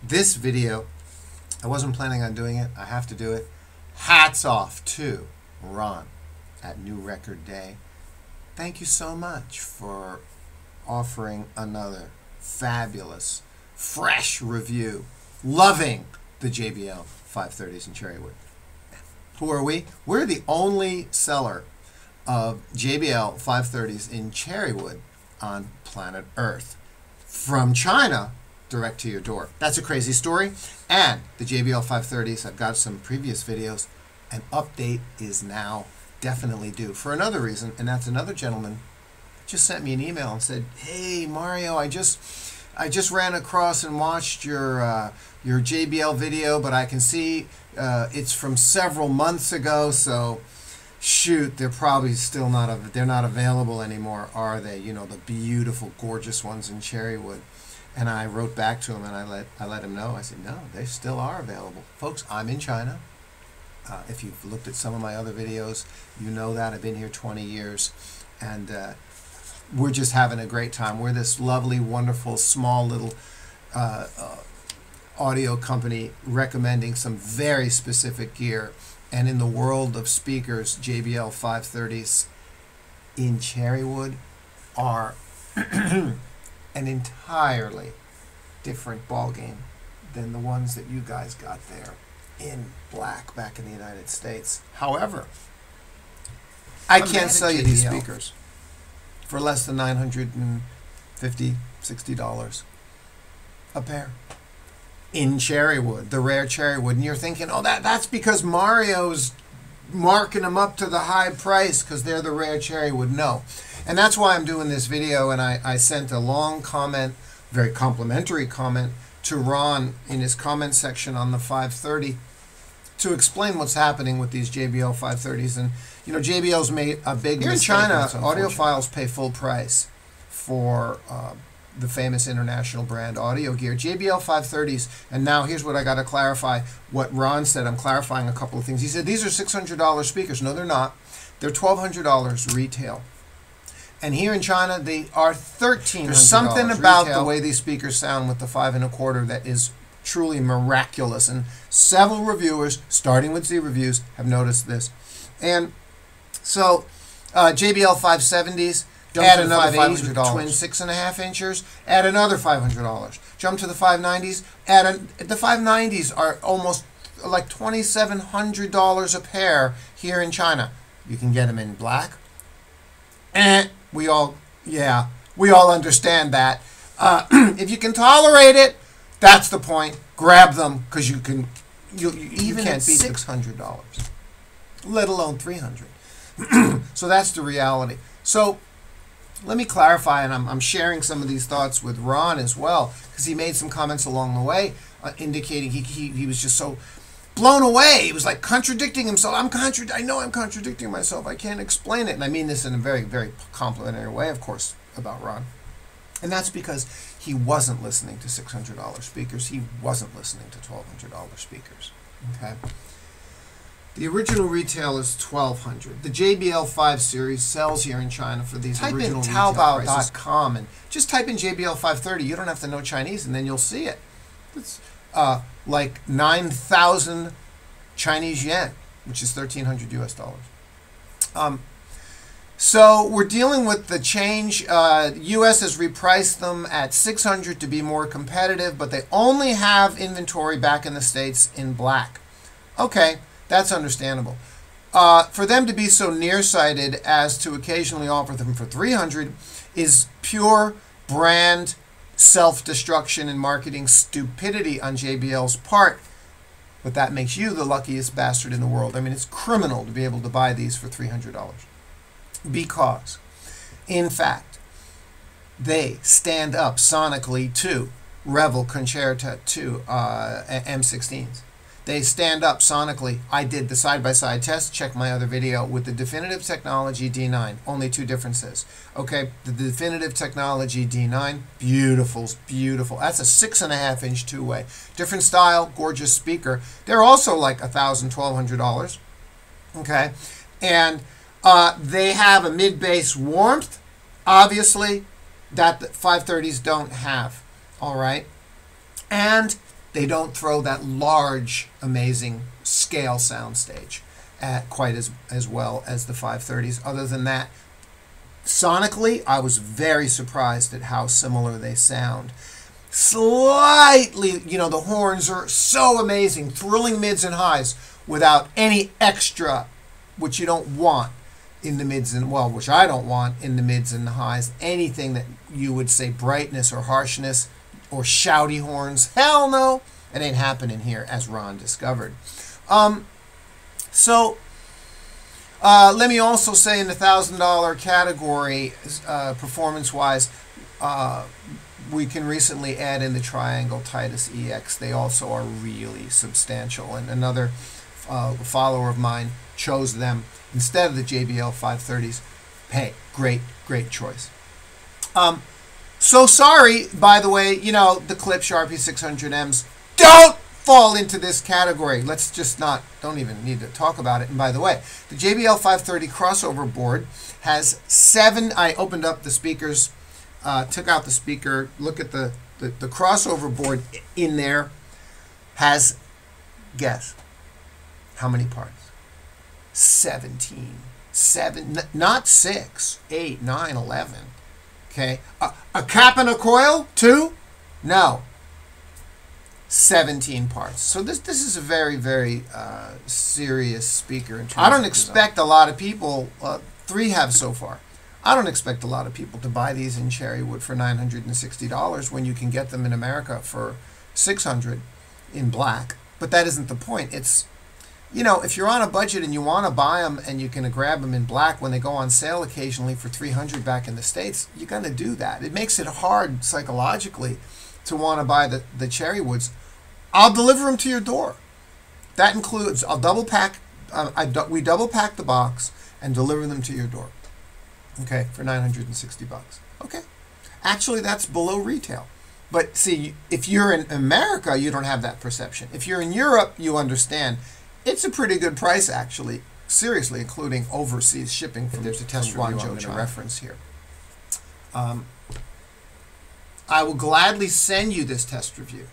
This video, I wasn't planning on doing it. I have to do it. Hats off to Ron at New Record Day. Thank you so much for offering another fabulous, fresh review. Loving the JBL 530s in Cherrywood. Who are we? We're the only seller of JBL 530s in Cherrywood on planet Earth. From China, direct to your door. That's a crazy story. And the JBL 530s, I've got some previous videos. An update is now definitely due for another reason, and that's another gentleman just sent me an email and said, "Hey Mario, I just ran across and watched your JBL video, but I can see it's from several months ago, so shoot, they're probably still they're not available anymore, are they? You know, the beautiful, gorgeous ones in Cherrywood." And I wrote back to him and I let him know. I said, "No, they still are available, folks. I'm in China. If you've looked at some of my other videos, you know that I've been here 20 years, and we're just having a great time. We're this lovely, wonderful, small little audio company recommending some very specific gear. And in the world of speakers, JBL 530s in Cherrywood are an entirely different ballgame than the ones that you guys got there in black back in the United States. However, I can't sell you these speakers for less than $950, $60 a pair in Cherrywood, the rare Cherrywood. And you're thinking, oh, that's because Mario's marking them up to the high price because they're the rare Cherrywood. No. And that's why I'm doing this video, and I sent a long comment, very complimentary comment, to Ron in his comment section on the 530 to explain what's happening with these JBL 530s. And, you know, JBL's made a big mistake. Here in China, audiophiles pay full price for the famous international brand audio gear. JBL 530s, and now here's what I got to clarify. What Ron said, I'm clarifying a couple of things. He said, these are $600 speakers. No, they're not. They're $1,200 retail. And here in China, they are $1,300. There's something about the way these speakers sound with the 5 1/4 that is truly miraculous. And several reviewers, starting with Z Reviews, have noticed this. And so, JBL 570s, add another $500. Twin 6.5 inchers, add another $500. Jump to the 590s, the 590s are almost like $2,700 a pair here in China. You can get them in black. We all understand that. If you can tolerate it, that's the point. Grab them, because you can't beat $600, let alone $300. So that's the reality. So let me clarify, and I'm sharing some of these thoughts with Ron as well, because he made some comments along the way indicating he was just so blown away. He was like contradicting himself. I know I'm contradicting myself. I can't explain it. And I mean this in a very, very complimentary way, of course, about Ron. And that's because he wasn't listening to $600 speakers. He wasn't listening to $1,200 speakers. Okay. The original retail is $1,200. The JBL 5 series sells here in China for these original retail prices. Type in Taobao.com and just type in JBL 530. You don't have to know Chinese, and then you'll see it. It's like 9,000 Chinese yen, which is $1,300 US. So we're dealing with the change. US has repriced them at $600 to be more competitive, but they only have inventory back in the States in black. Okay, that's understandable. For them to be so nearsighted as to occasionally offer them for $300 is pure brand self-destruction and marketing stupidity on JBL's part. But that makes you the luckiest bastard in the world. I mean, it's criminal to be able to buy these for $300. Because, in fact, they stand up sonically to Revel Concerta 2 M16s. They stand up sonically. I did the side-by-side test. Check my other video with the Definitive Technology D9. Only two differences. Okay, the Definitive Technology D9, beautiful, beautiful. That's a 6.5 inch two-way. Different style, gorgeous speaker. They're also like $1,000, $1,200. Okay, and they have a mid-bass warmth, obviously, that the 530s don't have. All right, and they don't throw that large, amazing scale soundstage at quite as well as the 530s. Other than that, sonically, I was very surprised at how similar they sound. Slightly, you know, the horns are so amazing, thrilling mids and highs without any extra, which you don't want in the mids and, well, which I don't want in the mids and the highs. Anything that you would say brightness or harshness or shouty horns, hell no, it ain't happening here, as Ron discovered. Let me also say in the $1,000 category, performance-wise, we can recently add in the Triangle Titus Ex. They also are really substantial. And another follower of mine chose them instead of the JBL 530s. Hey, great choice. So sorry, by the way, you know, the Klipsch RP600Ms don't fall into this category. Let's just don't even need to talk about it. And by the way, the JBL 530 crossover board has 7, I opened up the speakers, took out the speaker, look at the crossover board in there, has, guess, how many parts? 17. 7, not 6, 8, 9, 11. Okay, a cap and a coil, 2? No. 17 parts. So this is a very serious speaker. In terms I don't expect a lot of people, 3 have so far. I don't expect a lot of people to buy these in Cherrywood for $960 when you can get them in America for $600 in black. But that isn't the point. It's, you know, if you're on a budget and you want to buy them and you can grab them in black when they go on sale occasionally for $300 back in the States, you're going to do that. It makes it hard psychologically to want to buy the Cherrywoods. I'll deliver them to your door. That includes, I'll double pack, we double pack the box and deliver them to your door. Okay, for $960. Okay. Actually, that's below retail. But see, if you're in America, you don't have that perception. If you're in Europe, you understand. It's a pretty good price, actually. Seriously, including overseas shipping. There's a test review I'm going to reference here. I will gladly send you this test review.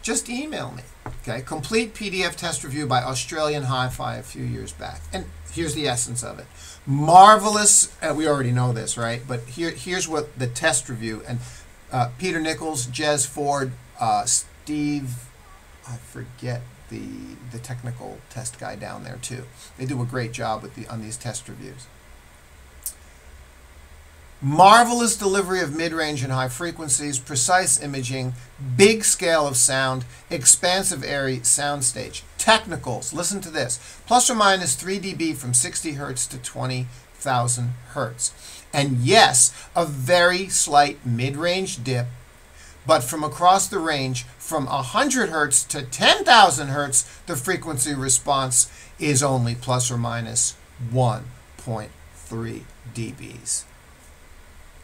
Just email me. Okay, complete PDF test review by Australian Hi-Fi a few years back. And here's the essence of it. Marvelous, we already know this, right? But here's what the test review, and Peter Nichols, Jez Ford, Steve, I forget the technical test guy down there too. They do a great job with on these test reviews. Marvelous delivery of mid-range and high frequencies, precise imaging, big scale of sound, expansive airy soundstage. Technicals, listen to this. Plus or minus 3 dB from 60 hertz to 20,000 hertz. And yes, a very slight mid-range dip, but from across the range, from 100 hertz to 10,000 hertz, the frequency response is only plus or minus 1.3 dBs.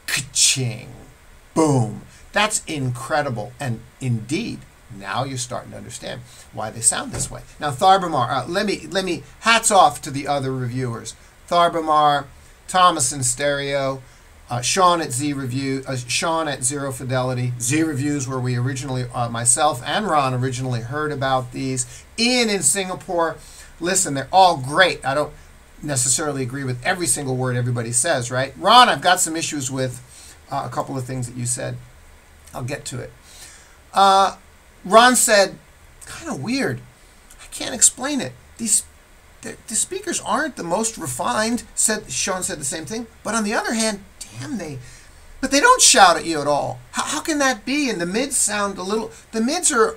Ka-ching. Boom. That's incredible. And indeed, now you're starting to understand why they sound this way. Now, Tharbamar, let me, hats off to the other reviewers. Tharbamar, Thomas in Stereo, Sean at Sean at Zero Fidelity, Z Reviews, where we originally, myself and Ron originally heard about these. Ian in Singapore. Listen, they're all great. I don't necessarily agree with every single word everybody says, right? Ron, I've got some issues with a couple of things that you said. I'll get to it. Ron said, kind of weird. I can't explain it. The speakers aren't the most refined. Sean said the same thing. But on the other hand, damn, but they don't shout at you at all. How can that be? And the mids sound a little, the mids are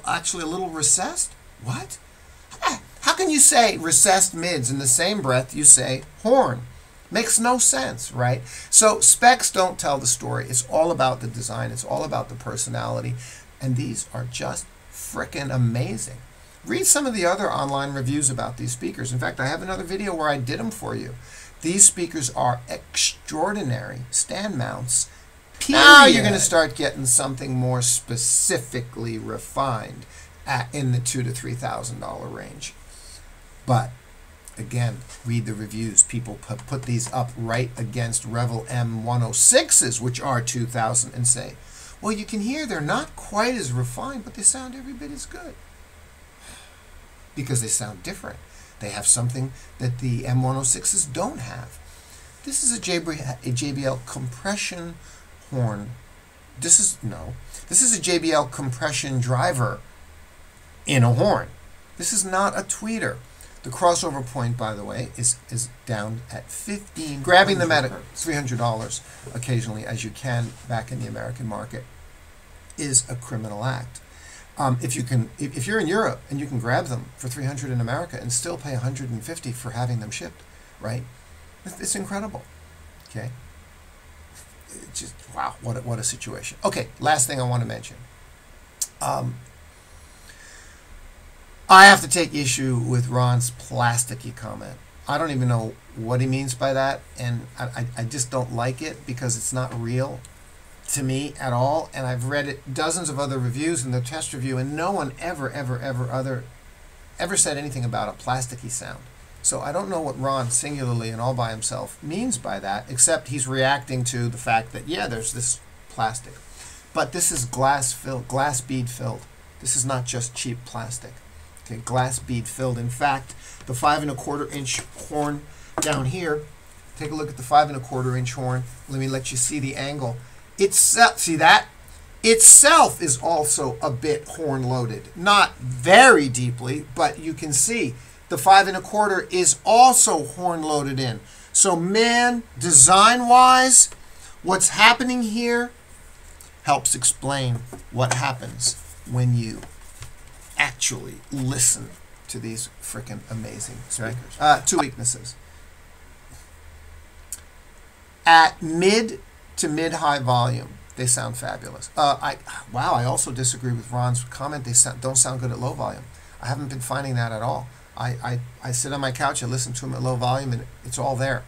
actually a little recessed. What? How can you say recessed mids in the same breath you say horn? Makes no sense, right? So specs don't tell the story. It's all about the design. It's all about the personality. And these are just frickin' amazing. Read some of the other online reviews about these speakers. In fact, I have another video where I did them for you. These speakers are extraordinary stand mounts. Period. Now you're going to start getting something more specifically refined in the $2,000 to $3,000 range. But again, read the reviews. People put these up right against Revel M16s, which are $2,000, and say, Well, you can hear they're not quite as refined, but they sound every bit as good. Because they sound different. They have something that the M106s don't have. This is a JBL compression horn. This is a JBL compression driver in a horn. This is not a tweeter. The crossover point, by the way, is down at $1,500. Grabbing them at $300 occasionally, as you can back in the American market, is a criminal act. If you're in Europe and you can grab them for $300 in America and still pay $150 for having them shipped, right? It's incredible. Okay. It's just wow, what a situation. Okay, last thing I want to mention. I have to take issue with Ron's plasticky comment. I don't even know what he means by that, and I just don't like it because it's not real to me at all. And I've read dozens of other reviews and the test review, and no one ever said anything about a plasticky sound. So I don't know what Ron singularly and all by himself means by that, except he's reacting to the fact that, yeah, there's this plastic. But this is glass bead filled. This is not just cheap plastic. Okay, glass bead filled. In fact, the 5 1/4 inch horn down here, take a look at the 5 1/4 inch horn. Let me let you see the angle. See that? Itself is also a bit horn loaded. Not very deeply, but you can see the 5 1/4 is also horn loaded in. So man, design wise, what's happening here helps explain what happens when you actually listen to these freaking amazing speakers. Two weaknesses. At mid to mid-high volume, they sound fabulous. I also disagree with Ron's comment. They don't sound good at low volume. I haven't been finding that at all. I sit on my couch, I listen to them at low volume, and it's all there.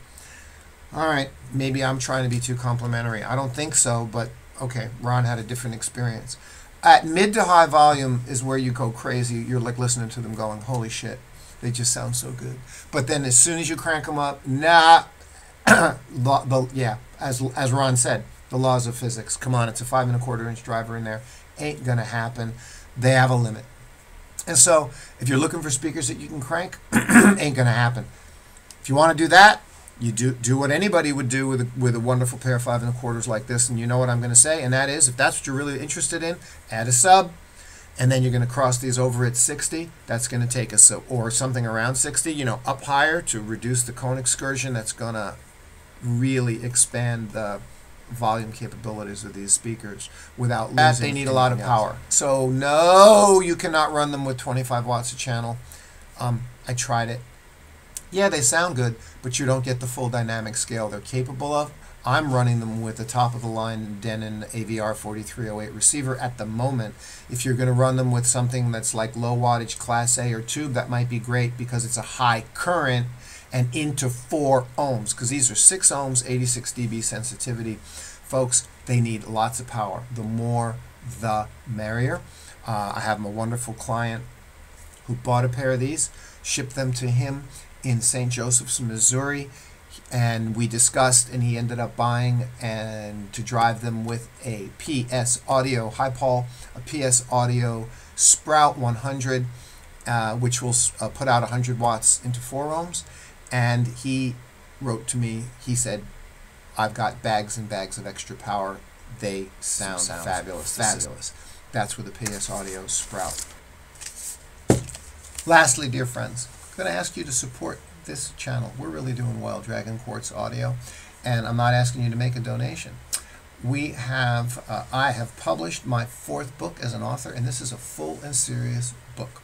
All right, maybe I'm trying to be too complimentary. I don't think so, but okay, Ron had a different experience. At mid to high volume is where you go crazy. You're like listening to them going, holy shit, they just sound so good. But then as soon as you crank them up, nah, as Ron said, the laws of physics. Come on, it's a 5 1/4 inch driver in there. Ain't gonna happen. They have a limit. And so if you're looking for speakers that you can crank, ain't gonna happen. If you want to do that, you do what anybody would do with a wonderful pair of 5 1/4s like this, and you know what I'm going to say, and that is, if that's what you're really interested in, add a sub, and then you're going to cross these over at 60. That's going to take us, or something around 60, up higher to reduce the cone excursion. That's going to really expand the volume capabilities of these speakers without losing. That they need a lot of power. So no, you cannot run them with 25 watts a channel. I tried it. Yeah, they sound good, but you don't get the full dynamic scale they're capable of. I'm running them with the top-of-the-line Denon AVR 4308 receiver at the moment. If you're going to run them with something that's like low-wattage Class A or tube, that might be great because it's a high current and into 4 ohms, because these are 6 ohms, 86 dB sensitivity. Folks, they need lots of power. The more, the merrier. I have a wonderful client who bought a pair of these, shipped them to him in St. Joseph's, Missouri, and we discussed, and he ended up buying and to drive them with a PS Audio Hi-Paul, a PS Audio Sprout 100, which will put out 100 watts into 4 ohms. And he wrote to me, he said, I've got bags and bags of extra power. They sound fabulous. That's with the PS Audio Sprout. Lastly, dear friends, I'm going to ask you to support this channel. We're really doing well, Dragon Quartz Audio, and I'm not asking you to make a donation. I have published my 4th book as an author, and this is a full and serious book.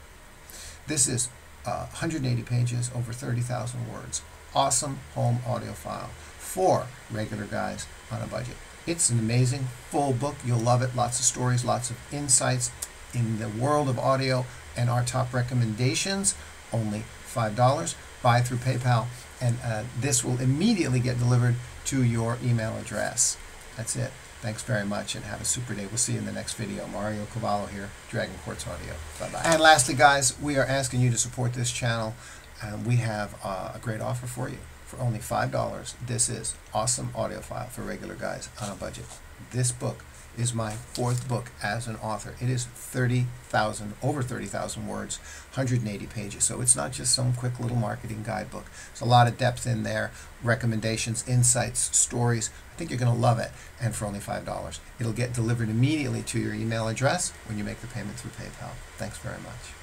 This is 180 pages, over 30,000 words. Awesome home audio file for regular guys on a budget. It's an amazing full book. You'll love it. Lots of stories, lots of insights in the world of audio, and our top recommendations, only $5. Buy through PayPal, and this will immediately get delivered to your email address. That's it. Thanks very much, and have a super day. We'll see you in the next video. Mario Cavallo here, Dragon Quartz Audio. Bye-bye. And lastly, guys, we are asking you to support this channel, and we have a great offer for you. for only $5. This is awesome audiophile for regular guys on a budget. This book is my 4th book as an author. It is over 30,000 words, 180 pages. So it's not just some quick little marketing guidebook. There's a lot of depth in there, recommendations, insights, stories. I think you're going to love it. And for only $5. It'll get delivered immediately to your email address when you make the payment through PayPal. Thanks very much.